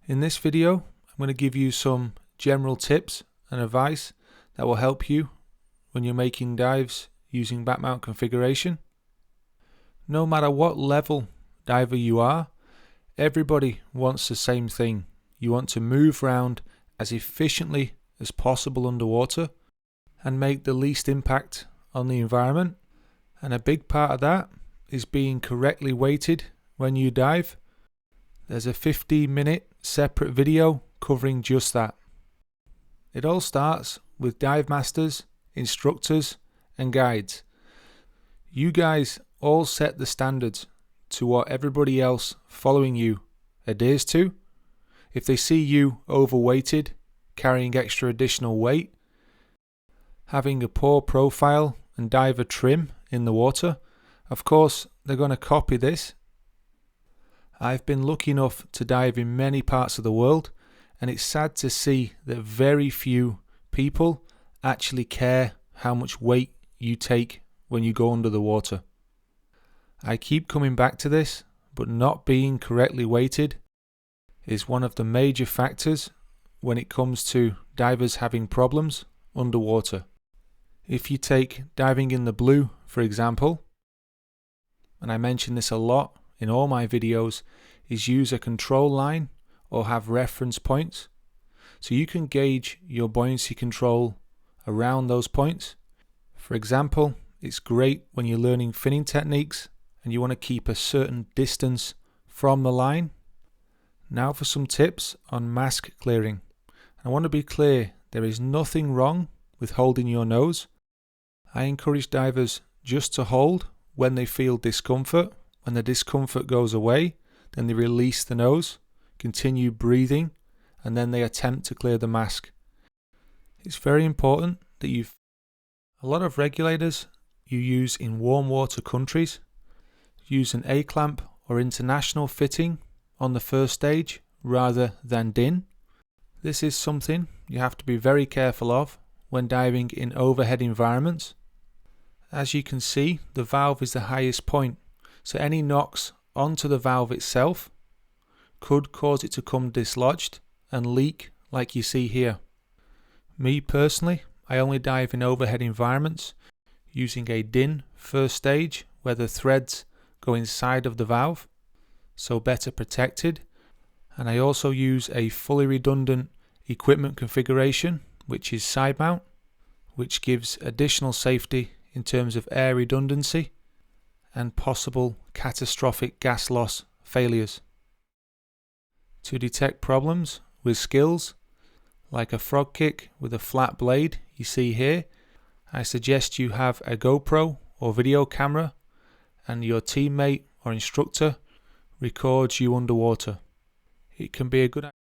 In this video, I'm going to give you some general tips and advice that will help you when you're making dives using Backmount configuration. No matter what level diver you are, everybody wants the same thing. You want to move around as efficiently as possible underwater and make the least impact on the environment. And a big part of that is being correctly weighted when you dive. There's a 15-minute separate video covering just that. It all starts with dive masters, instructors and guides. You guys all set the standards to what everybody else following you adheres to. If they see you overweighted, carrying extra additional weight, having a poor profile and diver trim in the water, of course they're going to copy this. I've been lucky enough to dive in many parts of the world, and it's sad to see that very few people actually care how much weight you take when you go under the water. I keep coming back to this, but not being correctly weighted is one of the major factors when it comes to divers having problems underwater. If you take diving in the blue, for example, and I mention this a lot in all my videos, is use a control line or have reference points so you can gauge your buoyancy control around those points. For example, it's great when you're learning finning techniques and you want to keep a certain distance from the line. Now for some tips on mask clearing. I want to be clear, there is nothing wrong with holding your nose. I encourage divers just to hold when they feel discomfort. When the discomfort goes away, then they release the nose, continue breathing, and then they attempt to clear the mask. It's very important that a lot of regulators you use in warm water countries use an A-clamp or international fitting on the first stage rather than DIN. This is something you have to be very careful of when diving in overhead environments. As you can see, the valve is the highest point, so any knocks onto the valve itself could cause it to come dislodged and leak like you see here. Me personally, I only dive in overhead environments using a DIN first stage where the threads go inside of the valve, so better protected, and I also use a fully redundant equipment configuration which is Sidemount, which gives additional safety in terms of air redundancy and possible catastrophic gas loss failures. To detect problems with skills like a frog kick with a flat blade you see here, I suggest you have a GoPro or video camera and your teammate or instructor records you underwater. It can be a good idea